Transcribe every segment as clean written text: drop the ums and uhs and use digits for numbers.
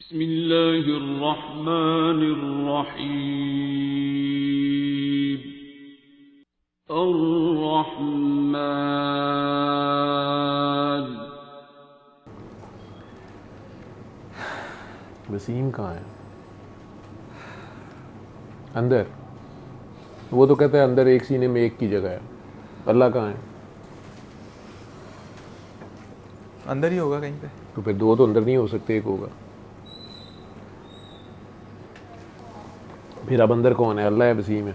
बिस्मिल्लाहिर्रहमानिर्रहीम। अर्रहमान। वसीम कहाँ है? अंदर। वो तो कहता है अंदर एक सीने में एक की जगह है। अल्लाह कहाँ है? अंदर ही होगा कहीं पे। तो फिर दो तो अंदर नहीं हो सकते, एक होगा। फिर अब अंदर कौन है? अल्लाह है, वसीम है?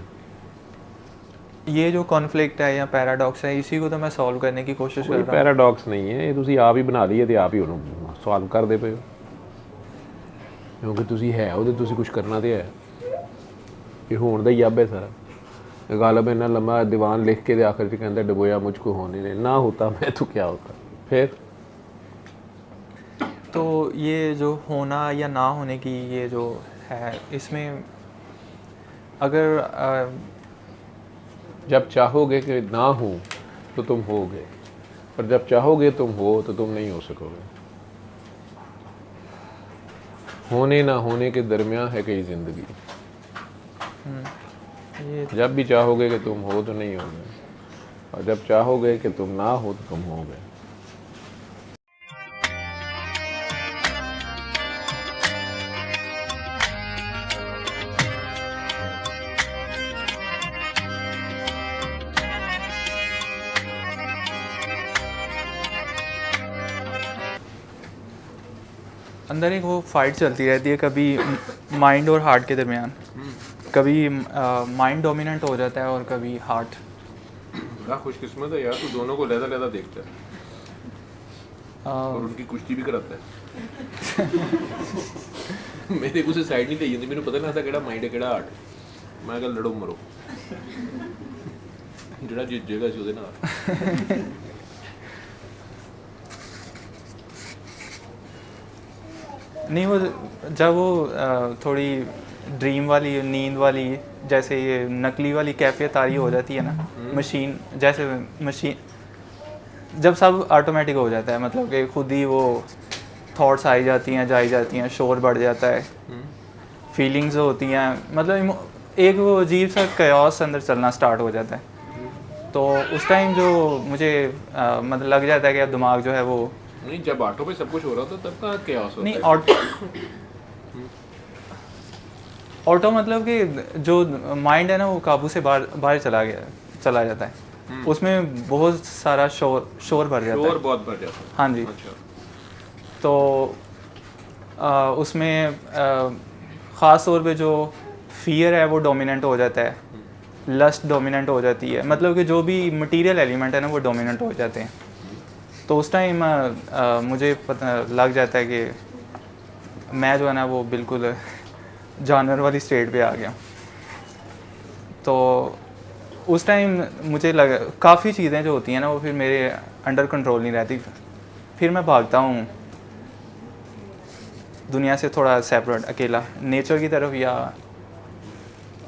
ये जो कॉन्फ्लिक्ट है या पैराडॉक्स है, इसी को तो मैं सॉल्व करने की कोशिश कर कोई रहा हूँ। पैराडॉक्स नहीं है, ये तुसी आप ही बना लिए ते आप ही ਉਹਨੂੰ सॉल्व करदे पे हो। क्योंकि तुसी है ਉਹਦੇ ਤੁਸੀਂ ਕੁਝ ਕਰਨਾ ਤੇ ਹੈ। ਇਹ ਹੋਣ ਦਾ ਹੀ ਅੱਬ ਹੈ ਸਾਰਾ। गालब इन्ना लम्बा दीवान लिख के आखिर से कहता डबोया मुझको होने ने ना होता मैं तो क्या होता। फिर तो ये जो होना या ना होने की ये जो है, इसमें अगर जब चाहोगे कि ना हो तो तुम होगे, पर जब चाहोगे तुम हो तो तुम नहीं हो सकोगे। होने ना होने के दरमियान है कई ज़िंदगी। ये जब भी चाहोगे कि तुम हो तो नहीं होगे, और जब चाहोगे कि तुम ना हो तो तुम होगे। अंदर एक वो फाइट चलती रहती है, कभी माइंड और हार्ट के दरमियान। कभी माइंड डोमिनेंट हो जाता है और कभी हार्ट। बड़ा खुशकिस्मत है यार, तू दोनों को लहदा देखता है और उनकी कुश्ती भी कराता है। मेरे को से साइड नहीं दी जाती, मैंने पता नहीं था केड़ा माइंड है केड़ा हार्ट। मैं कहा लड़ो मरो, जेड़ा जितेगा सी ਉਹਦੇ ਨਾਲ। नहीं, वो जब वो थोड़ी ड्रीम वाली नींद वाली जैसे ये नकली वाली कैफियत तारी हो जाती है ना, मशीन जैसे मशीन जब सब ऑटोमेटिक हो जाता है, मतलब कि खुद ही वो थॉट्स आई जाती हैं जाई जाती हैं, शोर बढ़ जाता है, फीलिंग्स होती हैं, मतलब एक वो अजीब सा कयास अंदर चलना स्टार्ट हो जाता है। तो उस टाइम जो मुझे मतलब लग जाता है कि अब दिमाग जो है वो नहीं, जब ऑटो पे सब कुछ हो रहा था तब कहाँ chaos होता नहीं, है? ऑटो मतलब कि जो माइंड है ना वो काबू से बाहर चला जाता है। उसमें बहुत सारा शोर भर जाता है। शोर बहुत बढ़ जाता है। हाँ जी। अच्छा। तो उसमें ख़ास तौर पे जो फियर है वो डोमिनेंट हो जाता है, लस्ट डोमिनेंट हो जाती है, मतलब कि जो भी मटेरियल एलिमेंट है ना वो डोमिनेंट हो जाते हैं। तो उस टाइम मुझे पता लग जाता है कि मैं जो है ना वो बिल्कुल जानवर वाली स्टेट पे आ गया। तो उस टाइम मुझे लगा काफ़ी चीज़ें जो होती हैं ना वो फिर मेरे अंडर कंट्रोल नहीं रहती। फिर मैं भागता हूँ दुनिया से थोड़ा सेपरेट, अकेला नेचर की तरफ, या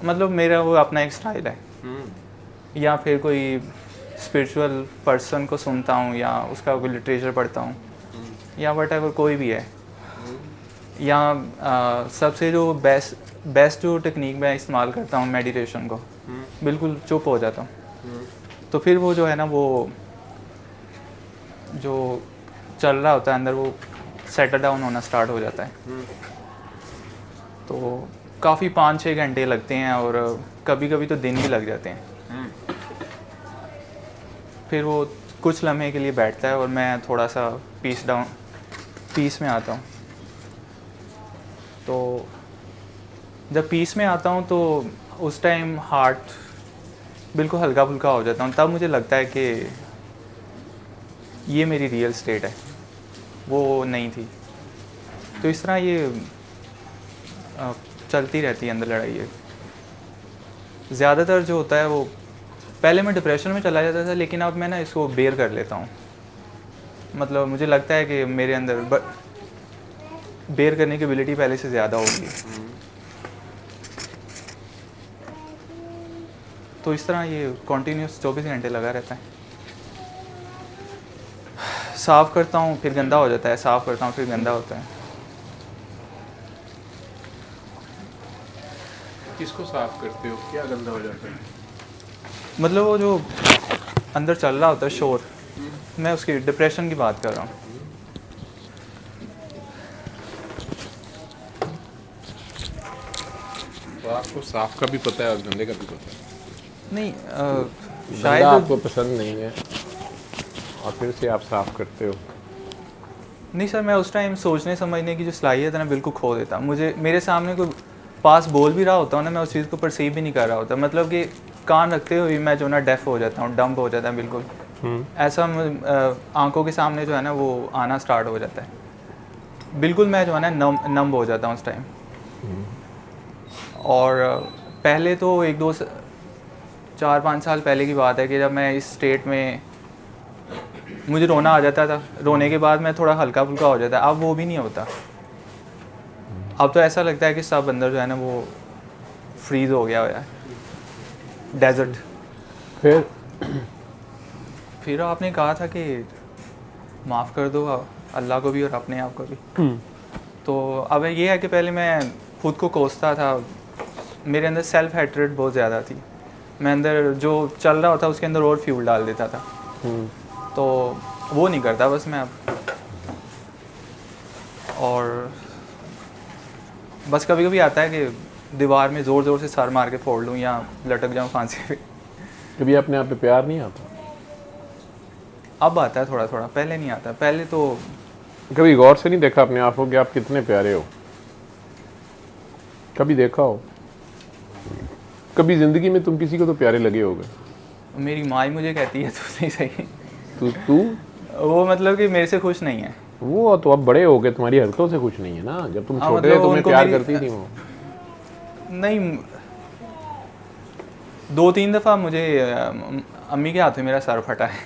मतलब मेरा वो अपना एक स्टाइल है। या फिर कोई स्पिरिचुअल पर्सन को सुनता हूँ या उसका कोई लिटरेचर पढ़ता हूँ या वट कोई भी है। या सबसे जो बेस्ट जो टेक्निक मैं इस्तेमाल करता हूँ मेडिटेशन को, बिल्कुल चुप हो जाता हूँ। तो फिर वो जो है ना वो जो चल रहा होता है अंदर वो सेटल डाउन होना स्टार्ट हो जाता है। तो काफ़ी 5-6 घंटे लगते हैं और कभी कभी तो दिन भी लग जाते हैं। फिर वो कुछ लम्हे के लिए बैठता है और मैं थोड़ा सा पीस में आता हूँ। तो जब पीस में आता हूँ तो उस टाइम हार्ट बिल्कुल हल्का फुल्का हो जाता हूँ। तब मुझे लगता है कि ये मेरी रियल स्टेट है, वो नहीं थी। तो इस तरह ये चलती रहती है अंदर लड़ाई है। ज़्यादातर जो होता है वो पहले मैं डिप्रेशन में चला जाता था, लेकिन अब मैं ना इसको बेयर कर लेता हूँ। मतलब मुझे लगता है कि मेरे अंदर बेयर करने की एबिलिटी पहले से ज़्यादा होगी। तो इस तरह ये कॉन्टीन्यूस 24 घंटे लगा रहता है। साफ़ करता हूँ फिर गंदा हो जाता है, साफ़ करता हूँ फिर गंदा होता है। किसको साफ करते हो, क्या गंदा हो जाता है? मतलब वो जो अंदर चल रहा होता है शोर, मैं उसकी डिप्रेशन की बात कर रहा हूँ। तो आपको साफ का भी पता है और गंदे का भी पता है। नहीं गंदा शायद आपको पसंद नहीं है और फिर से आप साफ करते हो। नहीं सर, मैं उस टाइम सोचने समझने की जो सलाहियत है ना बिल्कुल खो देता। मुझे मेरे सामने कोई पास बोल भी रहा होता हूँ ना, मैं उस चीज़ को परसीव भी नहीं कर रहा होता। मतलब कि कान रखते हुए मैं जो ना डेफ हो जाता हूँ, डम्प हो जाता है बिल्कुल। ऐसा आंखों के सामने जो है ना वो आना स्टार्ट हो जाता है। बिल्कुल मैं जो है ना नम हो जाता हूँ उस टाइम। और पहले तो 4-5 साल पहले की बात है कि जब मैं इस स्टेट में मुझे रोना आ जाता था। रोने के बाद मैं थोड़ा हल्का फुल्का हो जाता। अब वो भी नहीं होता। अब तो ऐसा लगता है कि सब अंदर जो है ना वो फ्रीज हो गया है, डेजर्ट। फिर आपने कहा था कि माफ़ कर दो अल्लाह को भी और अपने आप को भी। तो अब ये है कि पहले मैं खुद को कोसता था, मेरे अंदर सेल्फ हेट्रेड बहुत ज़्यादा थी। मैं अंदर जो चल रहा होता उसके अंदर और फ्यूल डाल देता था। तो वो नहीं करता बस मैं अब। और बस कभी कभी आता है कि दीवार में ज़ोर ज़ोर से सर मार के फोड़ लूँ या लटक जाऊँ फांसी पे। कभी अपने आप पे प्यार नहीं आता? अब आता है थोड़ा थोड़ा, पहले नहीं आता। पहले तो कभी गौर से नहीं देखा अपने आप को कि आप कितने प्यारे हो? कभी देखा हो? कभी जिंदगी में तुम किसी को तो प्यारे लगे होगे? मेरी माँ ही मुझे कहती है तू नहीं सही। तू वो मतलब कि मेरे से खुश नहीं है। वो तो अब बड़े हो गए, तुम्हारी हरकतों से खुश नहीं है ना। जब तुम छोटे मतलब थे तुम्हें उनको प्यार मेरी- करती थी वो। नहीं, 2-3 दफ़ा मुझे अम्मी के हाथ में मेरा सर फटा है।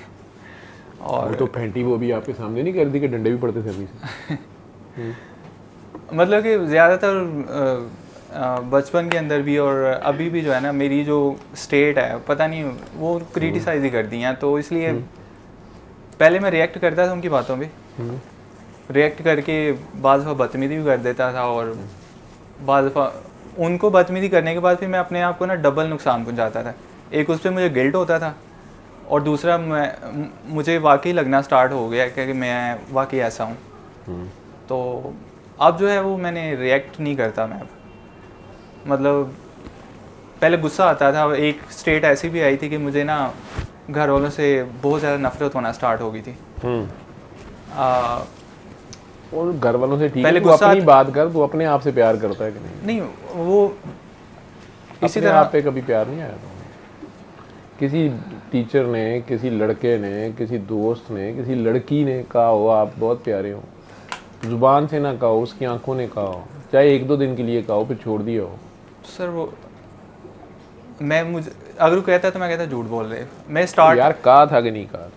और वो तो फेंटी वो भी आपके सामने नहीं कर दी कि डंडे भी पड़ते थे अभी से? मतलब कि ज़्यादातर बचपन के अंदर भी और अभी भी जो है ना मेरी जो स्टेट है पता नहीं वो क्रिटिसाइज ही कर दी हैं। तो इसलिए पहले मैं रिएक्ट करता था उनकी बातों पे, रिएक्ट करके बाद दफ़ा बदतमीज़ी भी कर देता था। और बाद दफ़ा उनको बदतमीज़ी करने के बाद फिर मैं अपने आप को ना डबल नुकसान पहुंचाता था। एक उस पर मुझे गिल्ट होता था और दूसरा मुझे वाकई लगना स्टार्ट हो गया कि मैं वाकई ऐसा हूँ। तो अब जो है वो मैंने रिएक्ट नहीं करता मैं अब। मतलब पहले गुस्सा आता था। एक स्टेट ऐसी भी आई थी कि मुझे ना घर वालों से बहुत ज़्यादा नफरत होना स्टार्ट हो गई थी। और घर वालों से ठीक पहले है, तू गुस्सा अपनी बात कर। तू अपने आप से प्यार करता है कि नहीं? नहीं, वो इसी अपने तरह आप पे कभी प्यार नहीं आया तुम्हें? किसी टीचर ने, किसी लड़के ने, किसी दोस्त ने, किसी लड़की ने कहा हो आप बहुत प्यारे हो, जुबान से ना कहा हो, उसकी आंखों ने कहा हो, चाहे 1-2 दिन के लिए कहा हो, फिर छोड़ दिया हो? सर वो मुझे अगर वो कहता तो मैं कहता झूठ बोल रहे। मैं स्टार्ट यार कहा था कि नहीं कहा था?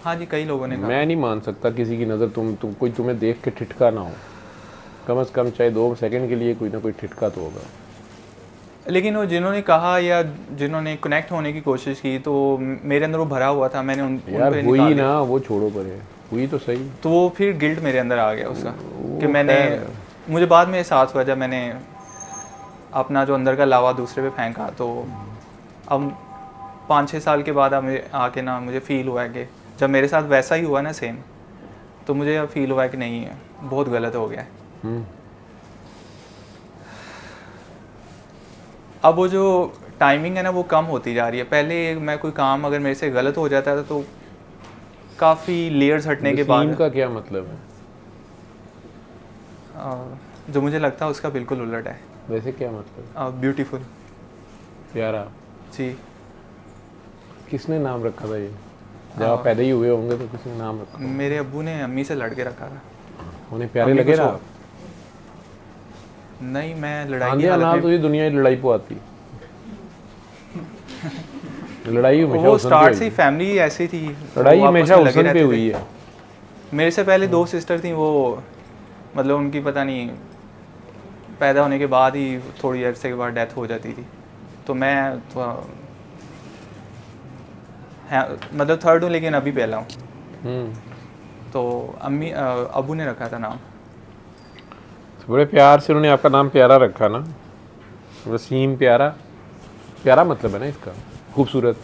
हाँ जी, कई लोगों ने कहा। मैं नहीं मान सकता किसी की नज़र तुम कोई तुम्हें देख के ठिठका ना हो। कम से कम चाहे 2 सेकंड के लिए कोई ना कोई ठिठका तो होगा। लेकिन वो जिन्होंने कहा या जिन्होंने कनेक्ट होने की कोशिश की तो मेरे अंदर वो भरा हुआ था। मैंने उन यार पे हुई निकाल दिया। ना, वो छोड़ो परे, हुई तो सही। तो वो फिर गिल्ट मेरे अंदर आ गया उसका कि मैंने मुझे बाद में एहसास हुआ जब मैंने अपना जो अंदर का लावा दूसरे पे फेंका। तो अब 5-6 साल के बाद अब आके ना मुझे फ़ील हुआ है कि जब मेरे साथ वैसा ही हुआ ना सेम, तो मुझे अब फील हुआ है कि नहीं है, बहुत गलत हो गया है। अब वो जो टाइमिंग है ना वो कम होती जा रही है। पहले मैं कोई काम अगर मेरे से गलत हो जाता था तो काफ़ी लेयर्स हटने के बाद का क्या मतलब है? जो मुझे लगता है उसका बिल्कुल उलट है। वैसे क्या मतलब? ब्यूटीफुल, प्यारा। जी। किसने नाम रखा था ये? जब आप पैदा ही हुए होंगे तो किसने नाम रखा? मेरे अब्बू ने अम्मी से लड़ के रखा था। उन्हें प्यारे लगे ना? नहीं, मैं लड़ाई की हालत में तो ये दुनिया की लड़ाई को आती लड़ाई हमेशा वो स्टार्ट से ही फैमिली ऐसी थी, लड़ाई हमेशा हुस्न पे हुई है। मेरे से पहले 2 सिस्टर थी, वो मतलब उनकी पता नहीं पैदा होने के बाद ही थोड़ी अरसे के बाद डेथ हो जाती थी। तो मैं तो, मतलब थर्ड हूँ लेकिन अभी पहला हूँ। तो अम्मी अब्बू ने रखा था नाम। बड़े प्यार से उन्होंने आपका नाम प्यारा रखा ना? वसीम प्यारा, प्यारा मतलब है ना इसका, खूबसूरत।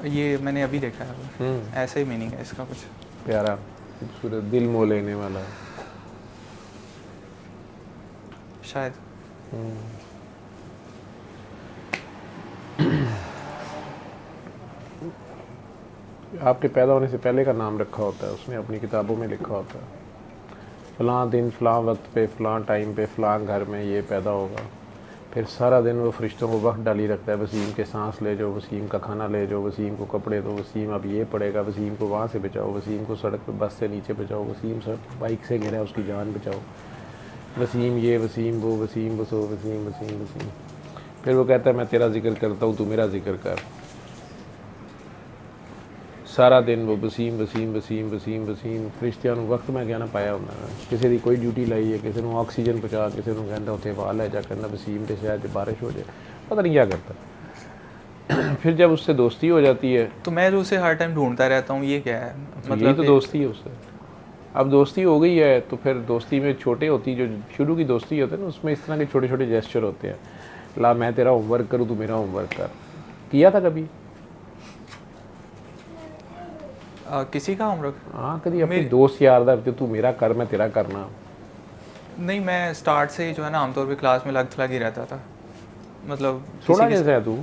ये मैंने अभी देखा है, ऐसा ही मीनिंग है इसका कुछ। प्यारा, खूबसूरत, दिल मोह लेने वाला। शायद। आपके पैदा होने से पहले का नाम रखा होता है उसने, अपनी किताबों में लिखा होता है फ़लाँ दिन फ़लाँ वक्त पे फ़लाँ टाइम पे फ़लाँ घर में ये पैदा होगा। फिर सारा दिन वो फरिश्तों को वक्त डाली रखता है, वसीम के सांस ले जाओ, वसीम का खाना ले जाओ, वसीम को कपड़े दो, वसीम अब ये पड़ेगा, वसीम को वहाँ से बचाओ, वसीम को सड़क पे बस से नीचे बचाओ, वसीम सड़क बाइक से गिरा उसकी जान बचाओ, वसीम ये वसीम वो वसीम बसो वसीम वसीम वसीम। फिर वो कहता है मैं तेरा जिक्र करता हूँ, तू मेरा जिक्र कर। सारा दिन वो वसीम वसीम वसीम वसीम वसीम फरिश्तिਆਂ ਨੂੰ वक्त मैं कहना पाया ਹੁੰਦਾ है। किसी की कोई ड्यूटी लाई है, किसी को ऑक्सीजन पहुँचा, किसी को कहता उत्थे वाह लै जा, कहना वसीम के शायद बारिश हो जाए, पता नहीं क्या करता। फिर जब उससे दोस्ती हो जाती है तो मैं जो उसे हर टाइम ढूंढता रहता हूँ, ये क्या है? मतलब यही तो दोस्ती है उससे। अब दोस्ती हो गई है तो फिर दोस्ती में छोटे होती, जो शुरू की दोस्ती होती है ना, उसमें इस तरह के छोटे छोटे जेस्चर होते हैं। ला मैं तेरा होमवर्क करूँ, तू मेरा होमवर्क कर। किया था कभी? किसी का होमवर्क? हाँ, कभी अपने दोस्त यार दा तू मेरा कर मैं तेरा करना। नहीं, मैं स्टार्ट से ही जो है ना आमतौर पे क्लास में लग थलग ही रहता था। मतलब सोना कैसे है तू?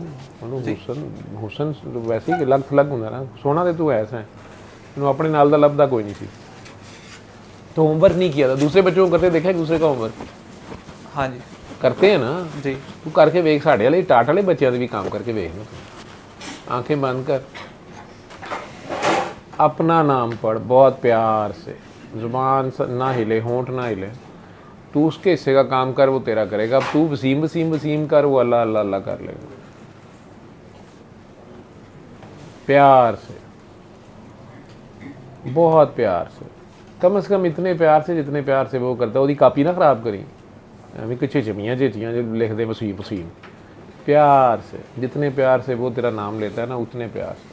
हुसन हुसन वैसे ही लग थलग ਹੁੰਦਾ ना, सोना तो तू ऐसा है, तू अपने नाल दा लभदा कोई नहीं सी। तो होमवर्क नहीं किया था, दूसरे बच्चों को करते देखा एक दूसरे का होमवर्क? हाँ जी करते हैं ना जी। तू करके वेख, साढ़े वाले टाट वाले बच्चों भी काम करके वेख ना, तू आंखें बंद कर, अपना नाम पढ़ बहुत प्यार से, ज़ुबान ना हिले, होंठ ना हिले, तू उसके हिस्से का काम कर, वो तेरा करेगा। अब तू वसीम वसीम वसीम कर, वो अल्लाह अल्लाह अल्लाह कर लेगा। प्यार से, बहुत प्यार से, कम से कम इतने प्यार से जितने प्यार से वो करता है। ਉਹਦੀ कापी ना ख़राब करी, अभी कुछ चमियाँ चेचियाँ जो लिख दे वसीम वसीम। प्यार से, जितने प्यार से वो तेरा नाम लेता है ना, उतने प्यार से।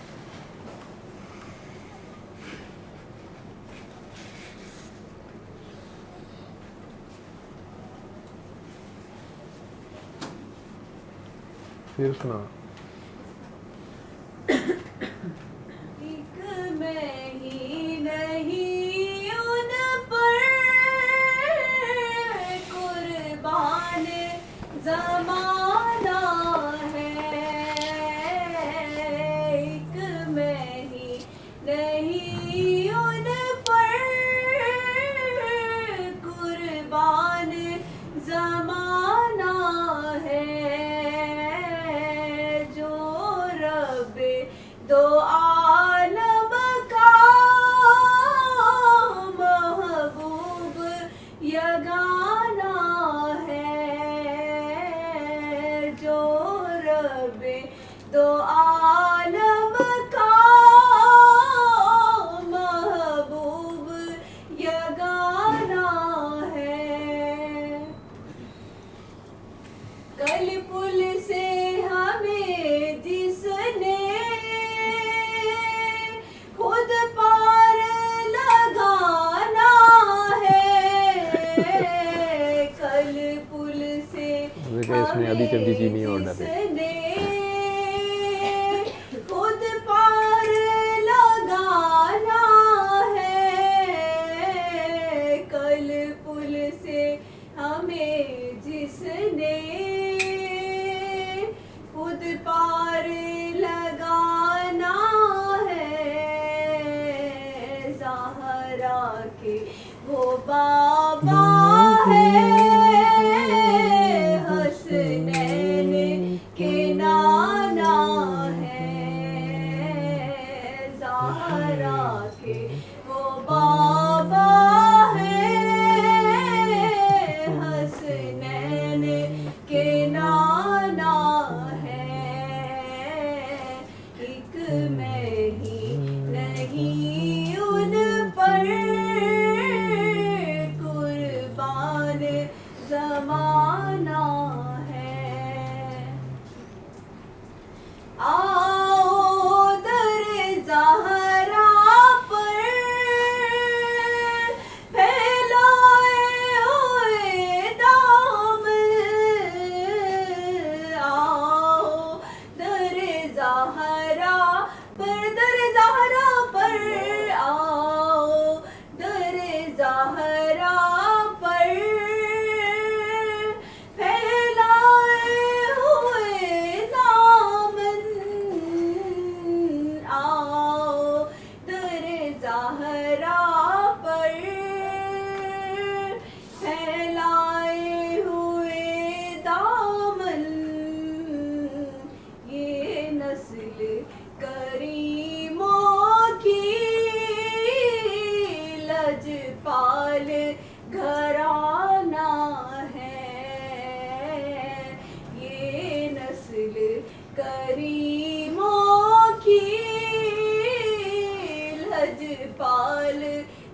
फिर सुना। एक मैं ही नहीं उन पर कुर्बान ज़माना है, एक मैं ही नहीं उन पर कुर्बान ज़माना है, दो आलम का महबूब यगाना है, जो रबे दो आलम का महबूब यगाना है। कल पुल से हमें जिसने खुद पार लगाना है, कल पुल से इसमें अभी चंदी चीनी और डाले, खुद पार लगाना है, कल पुल से हमें जिसने खुद पार लगाना है, ज़हरा के वो बाबा है, हसनैन के नाना है, ज़हरा के वो बाबा है, हसनैन के नाना है,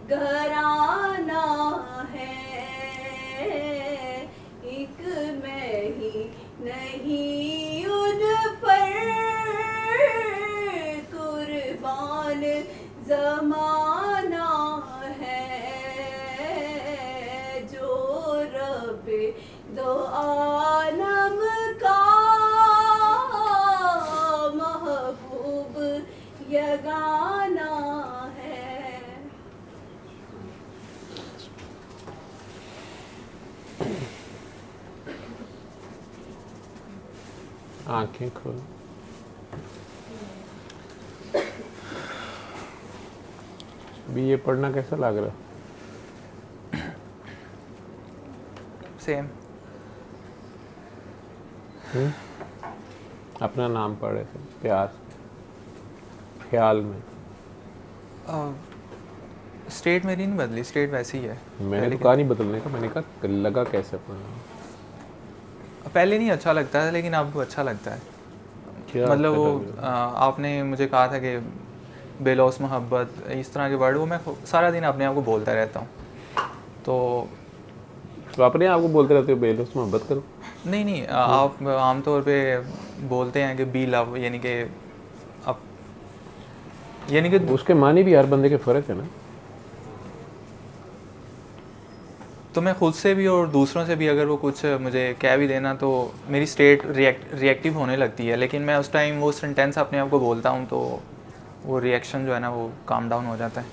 घराना है, एक मैं ही नहीं उन पर कुर्बान ज़माना है, जो रब दो आलम का महबूब यगाना है। आंखें खोल। अभी ये पढ़ना कैसा लग रहा? सेम। अपना नाम पढ़े थे प्यार ख्याल में। स्टेट मेरी नहीं बदली, स्टेट वैसी ही है। मैंने तो कहा नहीं बदलने का, मैंने कहा लगा कैसे अपना नाम। पहले नहीं अच्छा लगता था, लेकिन अब अच्छा लगता है। क्या मतलब अच्छा वो लग रहा आपने मुझे कहा था कि बेलौस मोहब्बत, इस तरह के वर्ड वो मैं सारा दिन अपने आप को बोलता रहता हूँ। तो अपने आप को बोलते रहते हो बेलौस मोहब्बत करो? नहीं, आप आमतौर पे बोलते हैं कि बी लव, यानी कि अब यानी कि उसके मानी भी हर बंदे के फ़र्क है ना। तो मैं खुद से भी और दूसरों से भी अगर वो कुछ मुझे कह भी देना तो मेरी स्टेट रिएक्टिव होने लगती है, लेकिन मैं उस टाइम वो सेंटेंस अपने आप को बोलता हूँ तो वो रिएक्शन जो है ना वो काम डाउन हो जाता है।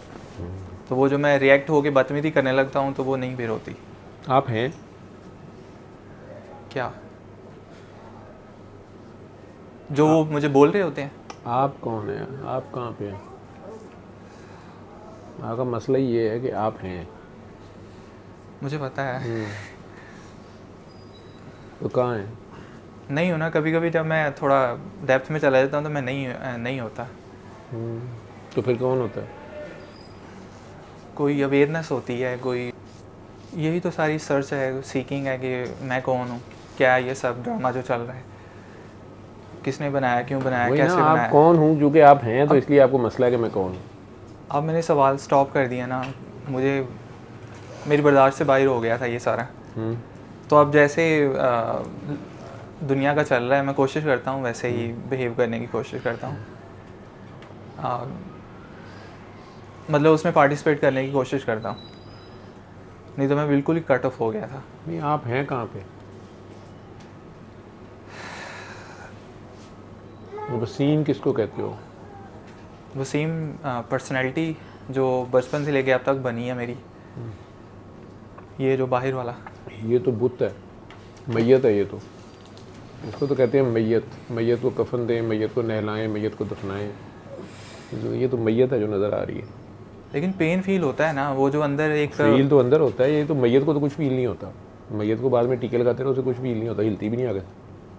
तो वो जो मैं रिएक्ट होके बदतमीजी करने लगता हूँ तो वो नहीं फिर होती। आप हैं क्या जो वो मुझे बोल रहे होते हैं? आप कौन हैं? आप कहाँ पे हैं? आपका मसला ये है कि आप हैं। मुझे पता है। तो कहाँ हैं? नहीं हो ना, कभी कभी जब मैं थोड़ा डेप्थ में चला जाता हूँ तो मैं नहीं होता। तो फिर कौन होता है? कोई अवेयरनेस होती है, कोई यही तो सारी सर्च है, सीकिंग है कि मैं कौन हूँ, क्या ये सब ड्रामा जो चल रहा है, किसने बनाया, क्यों बनाया, वही कैसे ना, बनाया। आप कौन हूँ जो कि आप हैं, तो इसलिए आपको मसला है कि मैं कौन हूँ। अब मैंने सवाल स्टॉप कर दिया ना, मुझे मेरी बर्दाश्त से बाहर हो गया था ये सारा। तो अब जैसे दुनिया का चल रहा है, मैं कोशिश करता हूँ वैसे ही बिहेव करने की कोशिश करता हूँ। मतलब उसमें पार्टिसिपेट करने की कोशिश करता हूँ, नहीं तो मैं बिल्कुल ही कट ऑफ हो गया था। नहीं, आप हैं कहाँ पे? वसीम किसको कहते हो? वसीम पर्सनैलिटी जो बचपन से लेके अब तक बनी है मेरी, ये जो बाहर वाला, ये तो बुत है, मैयत है। ये तो इसको तो कहते हैं मैयत। मैयत को कफन दें, मैयत को नहलाएं, मैयत को दफनाएं। ये तो मैयत है जो नज़र आ रही है। लेकिन पेन फील होता है ना, वो जो अंदर एक फील तो अंदर होता है। ये तो मैयत को तो कुछ फील नहीं होता। मैयत को बाद में टीके लगाते रहो, उसे कुछ फील नहीं होता, हिलती भी नहीं आगे।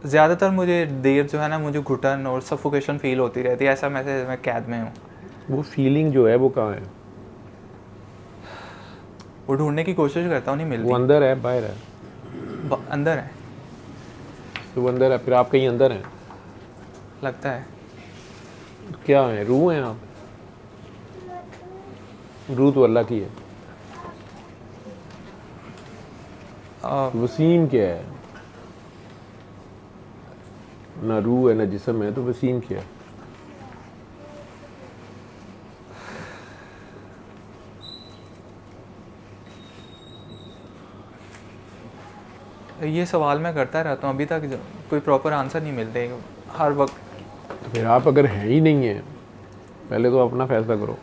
ज़्यादातर मुझे देर जो है ना, मुझे घुटन और सफोकेशन फील होती रहती है, ऐसा मैं कैद में हूँ। वो फीलिंग जो है वो कहाँ है? वो ढूंढने की कोशिश करता हूँ, नहीं मिलती। वो अंदर है बाहर है? अंदर है तो वो अंदर है, फिर आप कहीं अंदर हैं लगता है। क्या है? रूह हैं आप? रूह तो अल्लाह की है। वसीम क्या है? ना रूह है ना जिस्म है, तो वसीम क्या है? ये सवाल मैं करता रहता हूँ, अभी तक कोई प्रॉपर आंसर नहीं मिलते हर वक्त। तो फिर आप अगर हैं ही नहीं हैं, पहले तो अपना फैसला करो,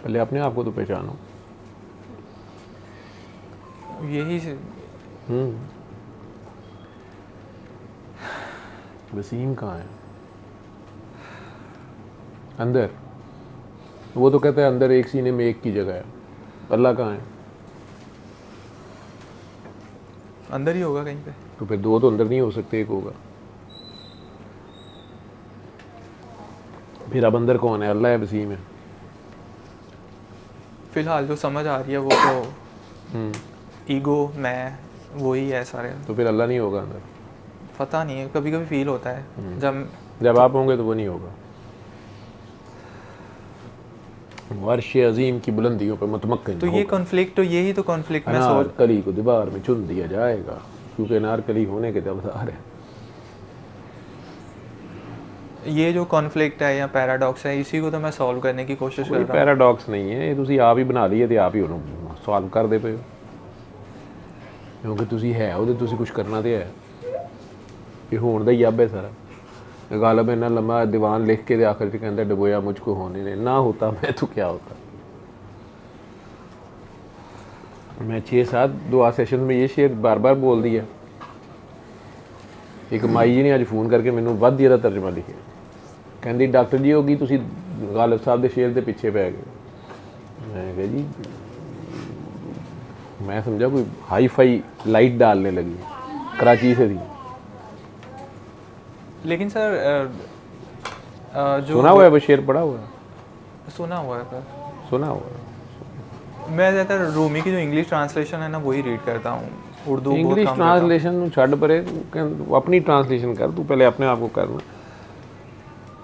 पहले अपने आप को तो पहचानो। यही वसीम कहाँ है? अंदर। वो तो कहता है अंदर एक सीने में एक की जगह है। अल्लाह कहाँ है? अंदर ही होगा कहीं पे। तो फिर दो तो अंदर नहीं हो सकते, एक होगा। फिर अब अंदर कौन है? अल्लाह है, वसीम है? फिलहाल जो समझ आ रही है वो तो ईगो, मैं, वही है सारे। तो फिर अल्लाह नहीं होगा अंदर? पता नहीं है, कभी कभी फील होता है जब आप होंगे तो वो नहीं होगा। वर्श अजीम की बुलंदियों पर मुतमक्किन तो ये कॉन्फ्लिक्ट, तो यही तो कॉन्फ्लिक्ट में सोच, कली को दीवार में चुन दिया जाएगा, क्योंकि नारकली होने के तवसार है। ये जो कॉन्फ्लिक्ट है या पैराडॉक्स है, इसी को तो मैं सॉल्व करने की कोशिश कर कोई रहा हूँ। पैराडॉक्स नहीं है, ਇਹ ਤੁਸੀਂ ਆਪ ਹੀ ਬਣਾ ਲਈ ਹੈ ਤੇ ਆਪ ਹੀ ਉਹਨੂੰ ਸੋਲਵ ਕਰਦੇ ਪਏ ਹੋ, ਕਿਉਂਕਿ ਤੁਸੀਂ ਹੈ ਉਹਦੇ, ਤੁਸੀਂ ਕੁਝ ਕਰਨਾ ਤੇ ਹੈ, ਇਹ ਹੋਣ ਦਾ ਹੀ ਅੱਬ ਹੈ ਸਾਰਾ। गालब इतना लंबा दीवान लिख के आखिर से कहता डबोया मुझको होने ने, ना होता मैं तो क्या होता। मैं 6-7 दुआ सेशन में ये शेर बार बार बोल दिया। एक माई जी ने अज फोन करके मैंने वध दा तर्जमा लिखे, कहती डॉक्टर जी होगी तुसी गालिब साहब के शेर के पीछे पै गए। मैं कहा जी, मैं समझा कोई हाई फाई लाइट डालने लगी, कराची से थी। लेकिन सर जो सुना हुआ है वो शेर, पढ़ा हुआ है? सुना हुआ है पर सुना हुआ है। मैं ज़्यादातर रूमी की जो इंग्लिश ट्रांसलेशन है ना वही रीड करता हूँ, उर्दू बहुत इंग्लिश कम करता हूँ। ट्रांसलेशन छड़ परे, अपनी ट्रांसलेशन कर, तू पहले अपने आप को करना।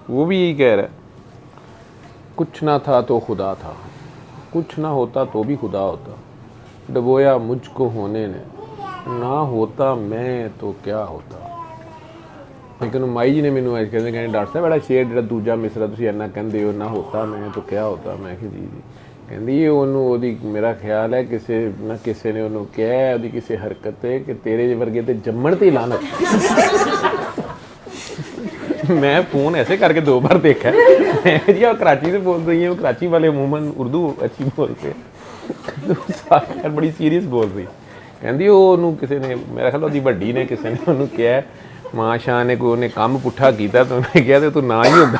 वो भी यही कह रहा है, कुछ ना था तो खुदा था, कुछ ना होता तो भी खुदा होता, डबोया मुझको होने ने, ना होता मैं तो क्या होता। लेकिन माई जी ने मैनू अज कहते डॉक्टर साहब बड़ा शेर जो दूजा मिसरा तुम इन्ना कहते हो, ना होता मैं तो क्या होता। मैं कि जी जी कहती ਉਹਦੀ मेरा ख्याल है किसी ना किसी ने ਉਹਨੂੰ ਕਿਹਾ, ਉਹਦੀ ਕਿਸੇ हरकत है कि तेरे वर्गे तो जम्मण ते लानत। मैं फ़ोन ऐसे करके 2 बार देखा, मैं जी आप कराची से बोल रही हैं, वो कराची वाले अमूमन उर्दू अच्छी बोलते हैं, तो बड़ी सीरियस बोल रही। कहती ਉਹਨੂੰ ਕਿਸੇ ने, मेरा ख्याल ਉਹਦੀ ਵੱਡੀ ने किसी ने ਉਹਨੂੰ ਕਿਹਾ, मां शाह ने कोई उन्हें काम पुट्ठा किया तो उन्हें कहा तू ना ही होंदा,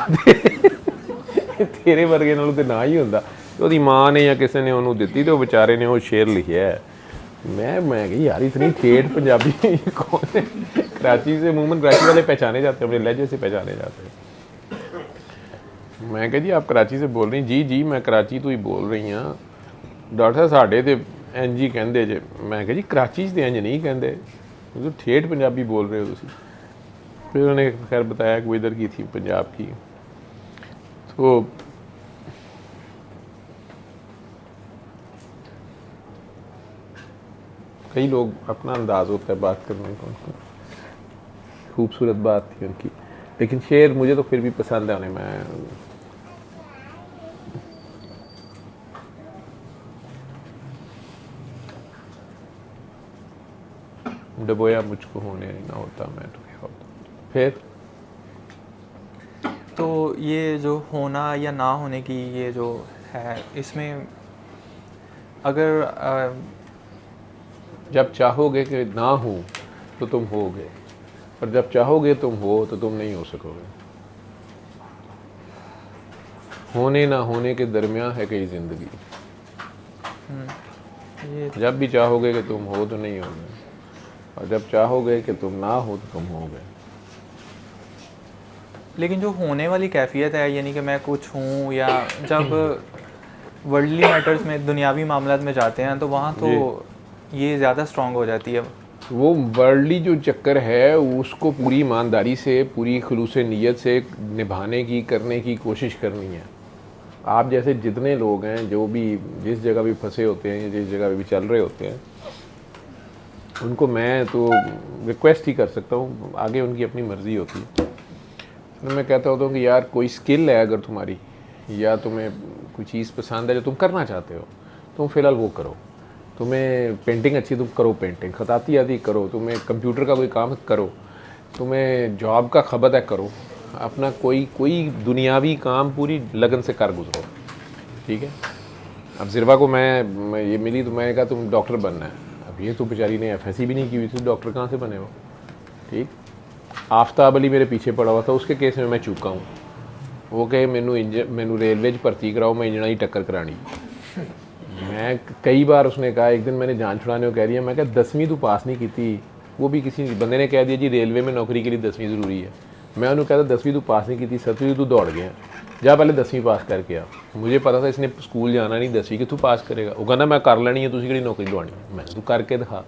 तेरे वर्गे नालों तो ना ही होंदा। तो ਉਹਦੀ मां ने या किसी ने ਉਹਨੂੰ ਦਿੱਤੀ तो बेचारे ने वो शेर लिखा है। मैं कही यार इतनी ठेठ पंजाबी कौन है? कराची से अमूमन कराची वाले पहचाने जाते हैं, अपने लहजे से पहचाने जाते हैं। मैं कहा जी आप कराची से बोल रही? जी जी मैं कराची तो ही बोल रही हाँ। डॉक्टर साहब साढ़े तो इंज ही कहते जे। मैं कहा जी कराची तो इंज नहीं कहते, तो ठेठ पंजाबी बोल रहे हो तुम। फिर उन्होंने खैर बताया कि वो इधर की थी, पंजाब की। तो कई लोग अपना अंदाज़ होता है बात करने का, उनको खूबसूरत बात थी उनकी, लेकिन शेर मुझे तो फिर भी पसंद है उन्हें। मैं डबोया मुझको होने ना होता मैं तो क्या होता। फिर तो ये जो होना या ना होने की ये जो है, इसमें अगर जब चाहोगे कि ना हो तो तुम होगे, और जब चाहोगे तुम हो तो तुम नहीं हो सकोगे। होने ना होने के दरमियान है कई ज़िंदगी। ये जब भी चाहोगे कि तुम हो तो नहीं होगे, और जब चाहोगे कि तुम ना हो तो तुम होगे। लेकिन जो होने वाली कैफियत है, यानी कि मैं कुछ हूँ, या जब वर्ल्डली मैटर्स में दुनियावी मामलात में जाते हैं तो वहाँ तो ये ज़्यादा स्ट्रॉन्ग हो जाती है। वो वर्ल्डली जो चक्कर है उसको पूरी ईमानदारी से, पूरी खुलूस नीयत से निभाने की, करने की कोशिश करनी है। आप जैसे जितने लोग हैं जो भी जिस जगह भी फंसे होते हैं, जिस जगह भी चल रहे होते हैं, उनको मैं तो रिक्वेस्ट ही कर सकता हूँ, आगे उनकी अपनी मर्ज़ी होती है। तो मैं कहता होता हूँ कि यार कोई स्किल है अगर तुम्हारी, या तुम्हें कोई चीज़ पसंद है जो तुम करना चाहते हो, तुम फ़िलहाल वो करो। तुम्हें पेंटिंग अच्छी, तुम करो पेंटिंग, खताती आती करो, तुम्हें कंप्यूटर का कोई काम करो, तुम्हें जॉब का खबत है करो, अपना कोई दुनियावी काम पूरी लगन से कर गुजरो, ठीक है। अब ज़िरवा को मैं ये मिली तो मैंने कहा तुम डॉक्टर बनना है। अब ये तो बेचारी ने FSC भी नहीं की हुई थी, डॉक्टर कहाँ से बने हो, ठीक। आफ्ताब अली मेरे पीछे पड़ा हुआ था, उसके केस में मैं चूका हूँ। वो कहे मैनू रेलवे भर्ती कराओ, मैं इंजना की टक्कर करानी। मैं कई बार उसने कहा, एक दिन मैंने जान छुड़ाने को कह रही है, मैं कहा 10वीं तो पास नहीं की थी, वो भी किसी बंदे ने कह दिया जी रेलवे में नौकरी के लिए 10वीं ज़रूरी है। मैं उन्होंने कहता 10वीं तो पास नहीं की थी, 7वीं तो दौड़ गया, जा पहले 10वीं पास करके आ। मुझे पता था इसने स्कूल जाना नहीं, 10वीं कि तू पास करेगा। वो कहना मैं कर लेनी है, तुझी कि नौकरी लवानी। मैं तू करके दिखा।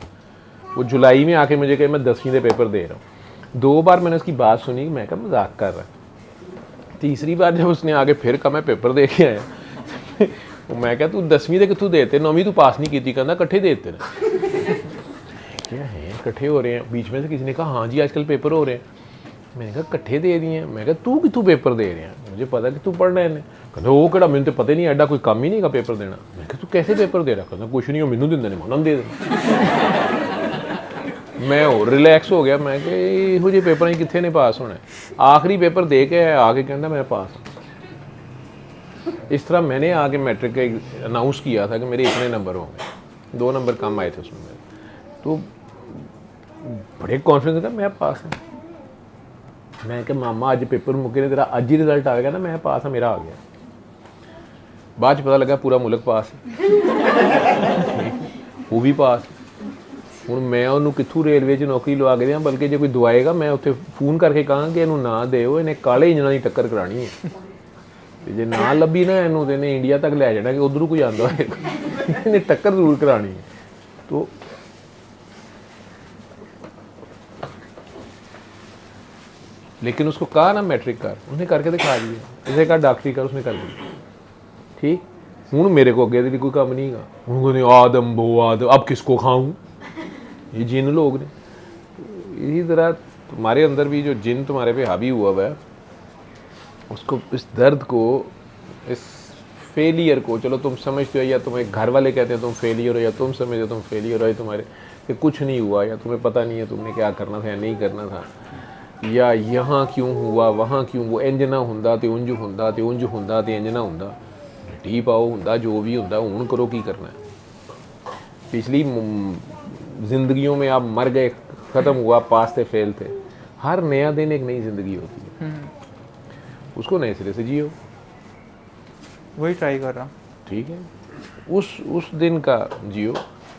वो जुलाई में आके मुझे कहे मैं 10वीं के पेपर दे रहा हूँ। 2 बार मैंने उसकी बात सुनी, मैं कहा मजाक कर रहा है। तीसरी बार जब उसने आगे फिर कहा मैं पेपर दे के आया, मैं क्या तू 10वीं तक कितों देते, 9वीं तू पास नहीं की, कहना इकट्ठे देते ना। क्या है इकट्ठे हो रहे हैं? बीच में से किसी ने कहा हाँ जी आजकल पेपर हो रहे हैं। मैंने कहा इकट्ठे दे दिए हैं। मैं कहा तू कितों पेपर दे रहे हैं, मुझे पता कि तू पढ़ना है। कहते वो किड़ा मैंने तो पता ही नहीं, एडा कोई काम ही नहीं का पेपर देना। मैं कहा तू कैसे पेपर दे रहा? कहता कुछ नहीं, मैनू देंगे ने उन्होंने दे देना। मैं और रिलैक्स हो गया। मैं कि ਇਹੋ ਜਿਹੇ पेपर ही कितने ने पास होना है। आखिरी पेपर दे के आके कहता मैं पास हूँ। इस तरह मैंने आके मैट्रिक का अनाउंस किया था कि मेरे इतने नंबर होंगे, 2 नंबर कम आए थे उसमें मेरे, तो बड़े कॉन्फिडेंस था मैं पास हूँ। मैं कि मामा अज पेपर मुके ने, तेरा अज ही रिजल्ट आ गया ना, मैं पास हाँ, मेरा आ गया। बाद पता लगा पूरा मुल्क पास, वो भी पास। ਹੁਣ ਮੈਂ ਉਹਨੂੰ ਕਿੱਥੋਂ ਰੇਲਵੇ 'ਚ ਨੌਕਰੀ ਲਵਾ ਕੇ ਦਿਆਂ, ਬਲਕਿ ਜੇ ਕੋਈ ਦਵਾਏਗਾ ਮੈਂ ਉੱਥੇ ਫੋਨ ਕਰਕੇ ਕਹਾਂ ਕਿ ਇਹਨੂੰ ਨਾ ਦਿਓ, ਇਹਨੇ ਕਾਲੇ ਇੰਜਣਾਂ ਦੀ ਟੱਕਰ ਕਰਾਣੀ ਹੈ, ਤੇ ਜੇ ਨਾ ਲੱਭੀ ਨਾ ਇਹਨੂੰ ਤੇ ਇਹਨੇ ਇੰਡੀਆ ਤੱਕ ਲੈ ਜਾਣਾ ਕਿ ਉਧਰੋਂ ਕੋਈ ਆਉਂਦਾ ਹੋਏਗਾ, ਇਹਨੇ ਟੱਕਰ ਜ਼ਰੂਰ ਕਰਾਣੀ ਹੈ। तो लेकिन उसको कहा ना मैट्रिक कर, उसने करके दिखा दिया। इसे कहा डॉक्टरी कर, उसने कर दी। ठीक, हूँ मेरे को अगे भी कोई काम नहीं है। हूँ कहते आदम बो आदम, अब किसको खाऊं, ये जिन लोग ने। इसी तरह तुम्हारे अंदर भी जो जिन तुम्हारे पे हावी हुआ है, उसको, इस दर्द को, इस फेलियर को, चलो तुम समझते हो या तुम्हें घर वाले कहते हैं तुम फेलियर हो, या तुम समझते हो तुम फेलियर हो, तुम्हारे कि कुछ नहीं हुआ, या तुम्हें पता नहीं है तुमने क्या करना था या नहीं करना था, या यहाँ क्यों हुआ वहाँ क्यों, वो इंज ना हुंदा ते उंज हुंदा ते उंज हुंदा ते इंज ना हुंदा, ढी पाओ हुंदा जो भी हुंदा, हुण करो की करना है। पिछली जिंदगियों में आप मर गए, ख़त्म हुआ, पास थे फेल थे। हर नया दिन एक नई ज़िंदगी होती है, उसको नए सिरे से जियो। वही ट्राई कर रहा। ठीक है, उस दिन का जियो,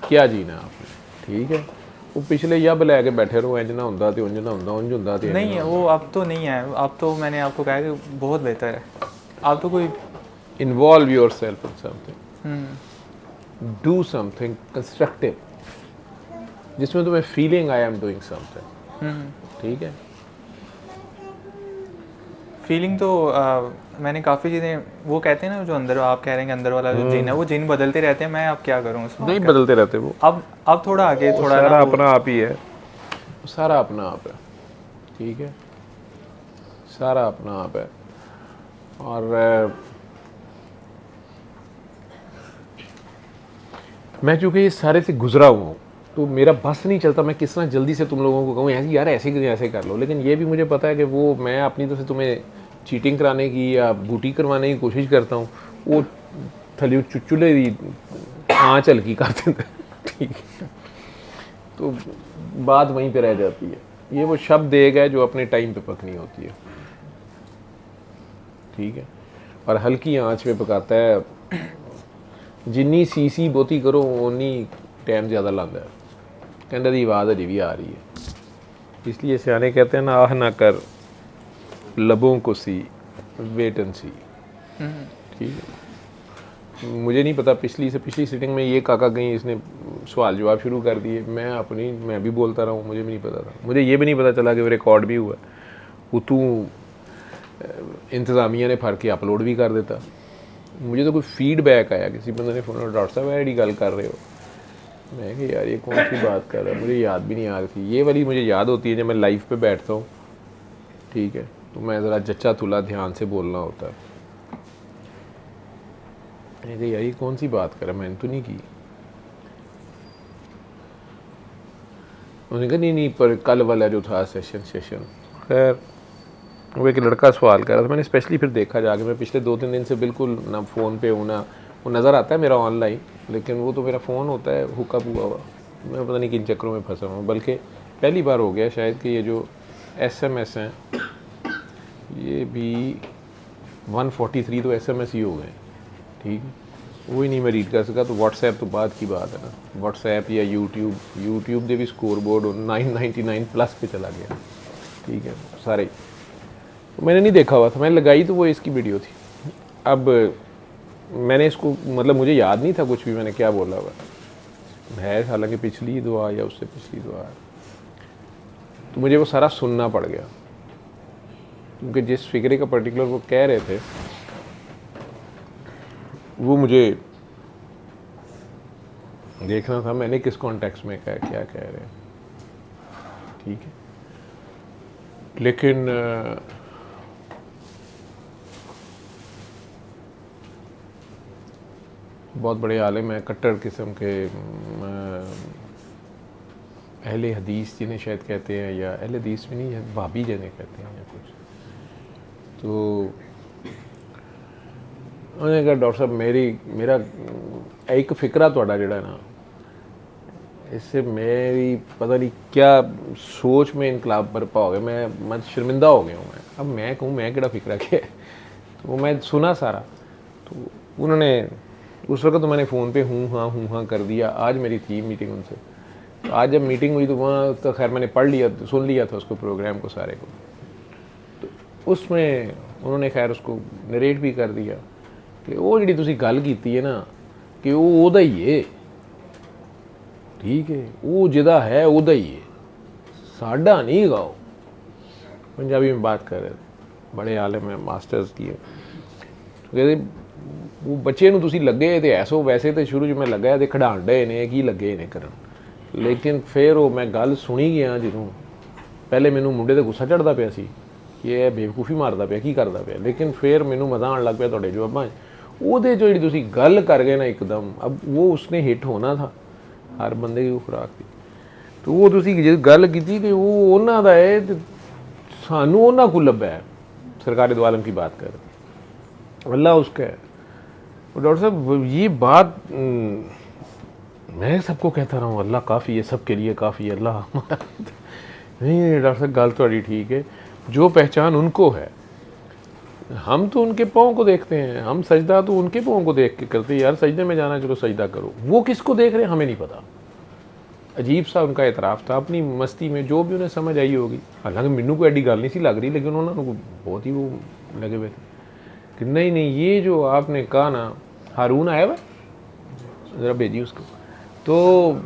क्या जीना आपने। ठीक है, वो पिछले यब लैके बैठे रहो, इंज ना हुंदा ते उंज ना हुंदा, उंज हुंदा ते नहीं है वो, अब तो नहीं है। अब तो मैंने आपको कहा कि बहुत बेहतर है। अब तो कोई involve yourself in something, do something constructive जिसमें तुम्हें feeling I am doing something. ठीक है, फीलिंग तो मैंने काफ़ी चीज़ें, वो कहते हैं ना जो अंदर, आप कह रहे हैं कि अंदर वाला जो जिन है वो जिन बदलते रहते हैं। मैं अब क्या करूँ उसमें, नहीं बदलते रहते वो। अब थोड़ा आगे, थोड़ा सारा अपना आप ही है, सारा अपना आप है। ठीक है, सारा अपना आप है। और मैं चूँकि इस सारे से गुजरा हुआ हूँ, तो मेरा बस नहीं चलता मैं किस तरह जल्दी से तुम लोगों को कहूँ यार ऐसे कर लो। लेकिन ये भी मुझे पता है कि वो मैं अपनी तरफ से तुम्हें चीटिंग कराने की या बूटी करवाने की कोशिश करता हूँ, वो थली चुचुले आँच हल्की कर देते। ठीक है, तो बात वहीं पे रह जाती है। ये वो शब्द देग है जो अपने टाइम पे पकनी होती है। ठीक है, और हल्की आँच पे पकाता है। जिन्नी सीसी बोती करो उन्नी टाइम ज़्यादा लाता है। कहने की आवाज़ अजे भी आ रही है। इसलिए सियाने कहते हैं ना, आह ना कर लबों को सी, वेट एंड सी। ठीक है, मुझे नहीं पता पिछली सीटिंग में ये काका कहीं इसने सवाल जवाब शुरू कर दिए। मैं भी बोलता रहा हूँ, मुझे भी नहीं पता था। मुझे ये भी नहीं पता चला कि वो रिकॉर्ड भी हुआ, वो तू इंतज़ामिया ने फड़ के अपलोड भी कर देता। मुझे तो कोई फीडबैक आया, किसी बंदे ने फ़ोन, डॉक्टर साहब ऐडी गल कर रहे हो। मैं कि यार ये कौन सी बात कर रहा है, मुझे याद भी नहीं आ रही थी। ये वाली मुझे याद होती है जब मैं लाइव पे बैठता हूँ। ठीक है, तो मैं ज़रा जच्चा तुला ध्यान से बोलना होता है। मैं कि यार ये कौन सी बात कर रहा है, मैंने तो नहीं की। उन्होंने कहा नहीं पर कल वाला जो था सेशन। खैर वो एक लड़का सवाल कर रहा था, मैंने स्पेशली फिर देखा जाके। मैं पिछले 2-3 दिन से बिल्कुल ना फ़ोन पे हूँ, ना वो नज़र आता है मेरा ऑनलाइन, लेकिन वो तो मेरा फ़ोन होता है हुकअप हुआ हुआ। मैं पता नहीं किन चक्करों में फंसा हूँ। बल्कि पहली बार हो गया शायद कि ये जो SMS हैं ये भी 143 तो SMS ही हो गए। ठीक है, वही नहीं मैं रीड कर सका। तो व्हाट्सएप तो बाद की बात है ना, व्हाट्सएप या यूट्यूब दे भी स्कोर बोर्ड 999 प्लस पे चला गया। ठीक है, सारे तो मैंने नहीं देखा हुआ था, मैंने लगाई तो वो इसकी वीडियो थी। अब मैंने इसको, मतलब मुझे याद नहीं था कुछ भी मैंने क्या बोला हुआ है, हालांकि पिछली दुआ या उससे पिछली दुआ, तो मुझे वो सारा सुनना पड़ गया। क्योंकि जिस फिक्रे का पर्टिकुलर वो कह रहे थे वो मुझे देखना था मैंने किस कॉन्टेक्स्ट में क्या क्या कह रहे हैं, ठीक है। लेकिन बहुत बड़े आलिम हैं, कट्टर किस्म के अहले हदीस जिन्हें शायद कहते हैं, या अहले हदीस भी नहीं है, भाभी जिन्हें कहते हैं या कुछ। तो उन्होंने कहा डॉक्टर साहब मेरा एक फिक्रा थोड़ा जड़ा ना, इससे मेरी पता नहीं क्या सोच में इनकलाब बरपा हो गया, मैं शर्मिंदा हो गया हूँ। मैं अब मैं कहूँ मैं केड़ा फिक्रा क्या है, तो वो मैं सुना सारा। तो उन्होंने उस वक्त तो मैंने फ़ोन पे हूँ हाँ कर दिया। आज मेरी थी मीटिंग उनसे, तो आज जब मीटिंग हुई तो वहाँ तो खैर मैंने पढ़ लिया, सुन लिया था उसको, प्रोग्राम को सारे को। तो उसमें उन्होंने खैर उसको नरेट भी कर दिया कि वो जी तुसी गल कीती है ना कि वो ओदा ही है, ठीक है, वो जिदा है ओदा ही है, साडा नहीं गाओ। पंजाबी में बात कर रहे थे, बड़े आलिम है, मास्टर्स किए। तो कहते वो बच्चे नूं तुसी लगे तो ऐसो, वैसे तो शुरू में लगा तो खिडाण डे ने की लगे ने करन, लेकिन फिर वो मैं गल सुनी गया ਜਦੋਂ पहले मैनू मुंडे ते गुस्सा चढ़ता पिया सी कि ਇਹ बेवकूफ़ी मारदा पिया की करदा पिया, लेकिन फिर मैनू मज़ा आने लग पिया तुहाडे जवाबां 'ਚ। ਉਹਦੇ जो जी तुसी गल कर गए ना एकदम, अब वो उसने हिट होना था हर बंदे की खुराक थी। तो वो तुसी जे गल कीती कि वो उन्हां दा है ते सानू उन्हां को लब्भा है, सरकारी दो आलम की बात कर, अल्लाह उसका है। और डॉक्टर साहब ये बात मैं सबको कहता रहा हूँ अल्लाह काफ़ी है, सबके लिए काफ़ी है अल्लाह हमारा। नहीं डॉक्टर साहब गल तो ठीक है, जो पहचान उनको है, हम तो उनके पाँव को देखते हैं, हम सजदा तो उनके पाँव को देख के करते हैं। यार सजदे में जाना चलो सजदा करो, वो किसको देख रहे हैं हमें नहीं पता। अजीब सा उनका एतराफ़ था अपनी मस्ती में, जो भी उन्हें समझ आई होगी। हालांकि मैनू कोई एडी गल नहीं सी लग रही, लेकिन उन्होंने बहुत ही वो लगे हुए थे कि नहीं ये जो आपने कहा ना, हारून आया हुआ ज़रा भेजिए उसको। तो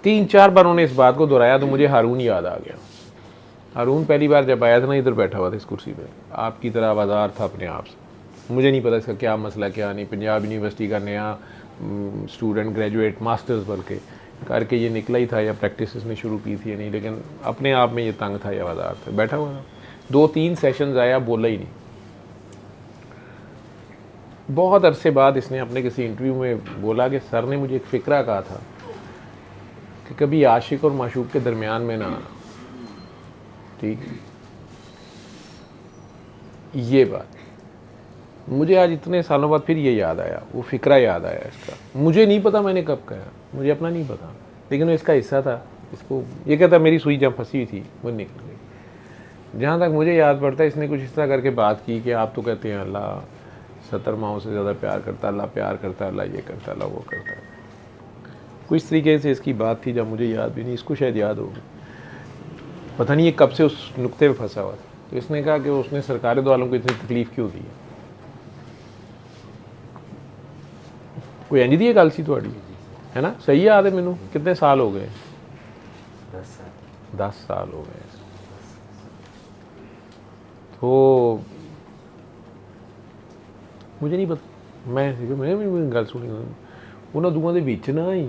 3-4 बार उन्होंने इस बात को दोहराया तो मुझे हारून याद आ गया। हारून पहली बार जब आया था ना, इधर बैठा हुआ था इस कुर्सी पे, आपकी तरह आवाज़ार था अपने आप से। मुझे नहीं पता इसका क्या मसला क्या नहीं। पंजाब यूनिवर्सिटी का नया स्टूडेंट, ग्रेजुएट, मास्टर्स बल्कि करके ये निकला ही था, या प्रैक्टिस इसने शुरू की थी या नहीं, लेकिन अपने आप में ये तंग था, ये आवाज़ार था, बैठा हुआ था। 2-3 सेशंस आया, बोला ही नहीं। बहुत अरसे बाद इसने अपने किसी इंटरव्यू में बोला कि सर ने मुझे एक फ़िक्रा कहा था कि कभी आशिक और माशूक के दरमियान में ना आना, ठीक। ये बात मुझे आज इतने सालों बाद फिर ये याद आया, वो फ़िक्रा याद आया इसका। मुझे नहीं पता मैंने कब कहा, मुझे अपना नहीं पता, लेकिन वो इसका हिस्सा था। इसको ये कहता मेरी सुई जब फंसी हुई थी वो निकल गई। जहाँ तक मुझे याद पड़ता है इसने कुछ इस तरह करके बात की कि आप तो कहते हैं अल्लाह 70 माओं से ज़्यादा प्यार करता, अल्लाह प्यार करता, अल्लाह ये करता, अल्लाह वो करता है। कुछ तरीके से इसकी बात थी, जब मुझे याद भी नहीं, इसको शायद याद होगी, पता नहीं ये कब से उस नुक्ते पे फंसा हुआ था। तो इसने कहा कि उसने सरकारी दो आलम को इतनी तकलीफ़ क्यों दी है। कोई इंज दी गल सी तुहाडी, है ना, सही याद है मैनू। कितने साल हो गए? 10 साल हो गए। तो मुझे नहीं पता, मैं गल सुनी उन्होंने दुआ दे विच ना ही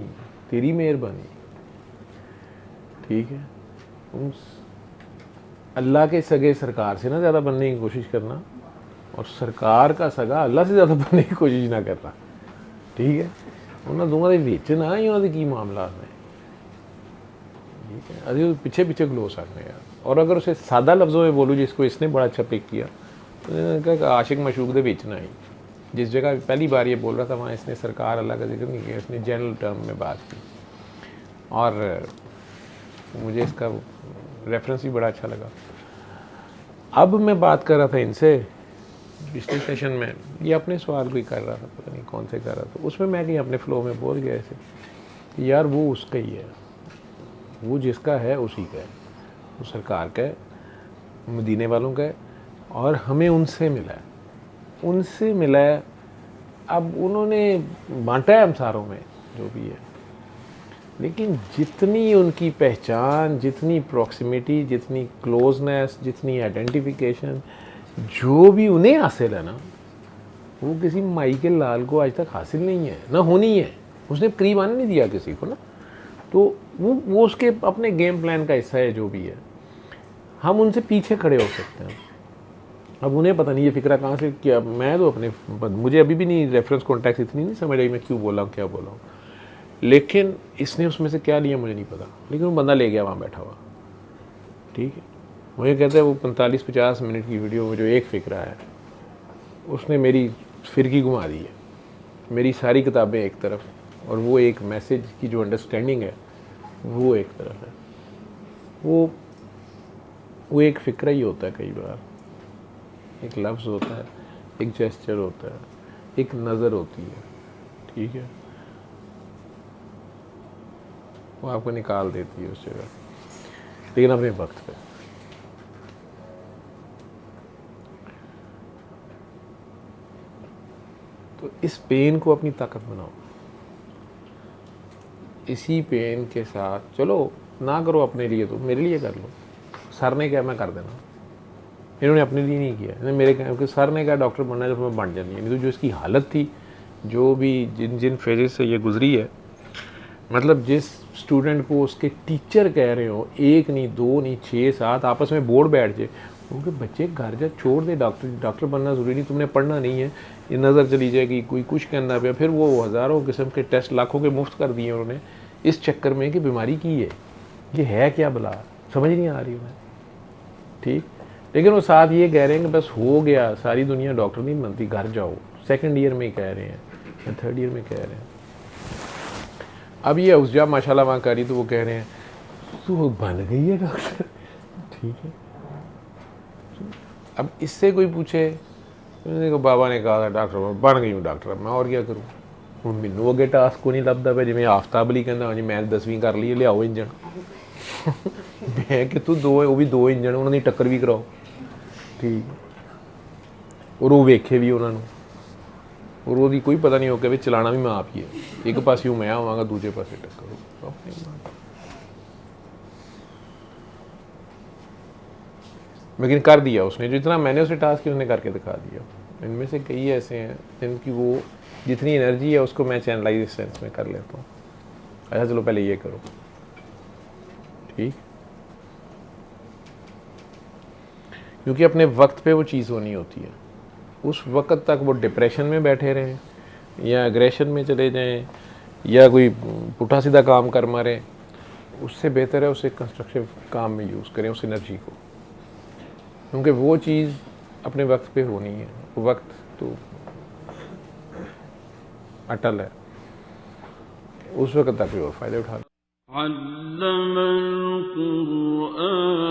तेरी मेहरबानी, ठीक है। अल्लाह के सगे सरकार से ना ज़्यादा बनने की कोशिश करना, और सरकार का सगा अल्लाह से ज़्यादा बनने की कोशिश ना करना, ठीक है। उन्होंने दोनों के विच ना ही उन्होंने की मामला ने, ठीक है। अभी पीछे पीछे खलो सकते यार। और अगर उसे सादा लफ्ज़ों में बोलूँ, जिसको इसने बड़ा अच्छा पिक किया, तो उन्होंने कहा आशिक मशूक दे विच ना ही। जिस जगह पहली बार ये बोल रहा था वहाँ इसने सरकार अल्लाह का जिक्र नहीं किया, इसने जनरल टर्म में बात की, और मुझे इसका रेफरेंस भी बड़ा अच्छा लगा। अब मैं बात कर रहा था इनसे पिछले सेशन में, ये अपने सवाल कोई कर रहा था, पता नहीं कौन से कर रहा था, उसमें मैं कहीं अपने फ्लो में बोल गया ऐसे कि यार वो उसका ही है, वो जिसका है उसी का है, वो सरकार का है, मदीने वालों का है, और हमें उनसे मिला है। अब उन्होंने बांटा है हमसारों में जो भी है, लेकिन जितनी उनकी पहचान, जितनी प्रॉक्सिमिटी, जितनी क्लोजनेस, जितनी आइडेंटिफिकेशन, जो भी उन्हें हासिल है ना, वो किसी माइकल लाल को आज तक हासिल नहीं है, ना होनी है। उसने करीब आने नहीं दिया किसी को ना, तो वो उसके अपने गेम प्लान का हिस्सा है जो भी है। हम उनसे पीछे खड़े हो सकते हैं। अब उन्हें पता नहीं ये फिक्रा कहाँ से किया। मैं तो अपने, मुझे अभी भी नहीं रेफरेंस कॉन्टेक्स्ट इतनी नहीं समझ आई मैं क्यों बोला हूँ क्या बोला हूँ, लेकिन इसने उसमें से क्या लिया मुझे नहीं पता, लेकिन वो बंदा ले गया वहाँ बैठा हुआ। ठीक है, मुझे कहते हैं वो 45-50 मिनट की वीडियो में जो एक फ़िक्रा है उसने मेरी फिरकी घुमा दी है, मेरी सारी किताबें एक तरफ और वो एक मैसेज की जो अंडरस्टैंडिंग है वो एक तरफ है। वो एक फ़िक्रा ही होता है, कई बार एक लफ्ज़ होता है, एक जेस्चर होता है, एक नज़र होती है। ठीक है, वो आपको निकाल देती है उस जगह, लेकिन अपने वक्त पे। तो इस पेन को अपनी ताकत बनाओ। इसी पेन के साथ चलो, ना करो अपने लिए तो मेरे लिए कर लो। सर ने क्या मैं कर देना, इन्होंने अपने लिए नहीं किया, इन्होंने मेरे क्योंकि सर ने कहा डॉक्टर बनना है, जब मैं बन जानी है। नहीं तो जो इसकी हालत थी, जो भी जिन फेजेस से ये गुजरी है, मतलब जिस स्टूडेंट को उसके टीचर कह रहे हो 1 नहीं 2 नहीं 6 7 आपस में बोर्ड बैठ जाए, उनके बच्चे घर जा छोड़ दे, डॉक्टर बनना ज़रूरी नहीं, तुमने पढ़ना नहीं है, ये नज़र चली जाएगी, कोई कुछ कहना पे, फिर वो हज़ारों किस्म के टेस्ट लाखों के मुफ्त कर दिए उन्होंने इस चक्कर में कि बीमारी की है, ये है क्या भला, समझ नहीं आ रही उन्हें। ठीक, लेकिन वो साथ ये कह रहे हैं कि बस हो गया, सारी दुनिया डॉक्टर नहीं बनती, घर जाओ। 2nd ईयर में कह रहे हैं या 3rd ईयर में कह रहे हैं। अब ये उस्जा माशाल्लाह वहाँ करी तो वो कह रहे हैं तू बन गई है डॉक्टर। ठीक है, अब इससे कोई पूछे तो बाबा ने कहा था डॉक्टर बन गई हूँ डॉक्टर, मैं और क्या करूँ। ਹੁਣ ਮੈਨੂੰ ਅੱਗੇ टास्क को नहीं ਲੱਭਦਾ ਪਿਆ, जिमें आफ्ताब अली कहना हाँ जी मैं 10वीं कर ली है, लियाओ इंजन। मैं कि तू वो भी 2 इंजन उन्होंने टक्कर भी कराओ। ठीक, और वो वेखे भी उन्होंने, और वो कोई पता नहीं हो कि चलाना भी मैं आप ही है, एक पासे मैं आवागा दूजे पासे टक्कर हो। लेकिन कर दिया उसने, जो इतना मैंने उसे टास्क किया उसने करके दिखा दिया। इनमें से कई ऐसे हैं जिनकी वो जितनी एनर्जी है उसको मैं चैनलाइज इस सेंस में कर लेता हूँ, अच्छा चलो पहले ये करो। ठीक, क्योंकि अपने वक्त पे वो चीज़ होनी होती है। उस वक्त तक वो डिप्रेशन में बैठे रहें या एग्रेशन में चले जाएं या कोई पुठा सीधा काम कर मारें, उससे बेहतर है उसे कंस्ट्रक्टिव काम में यूज़ करें उस एनर्जी को, क्योंकि वो चीज़ अपने वक्त पे होनी है। वो वक्त तो अटल है, उस वक्त तक भी और फ़ायदे उठा लो। अल्लमल कुरआन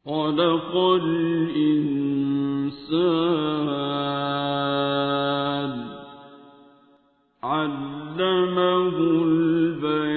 खलक़ल इंसान अल्लमहुल बयान।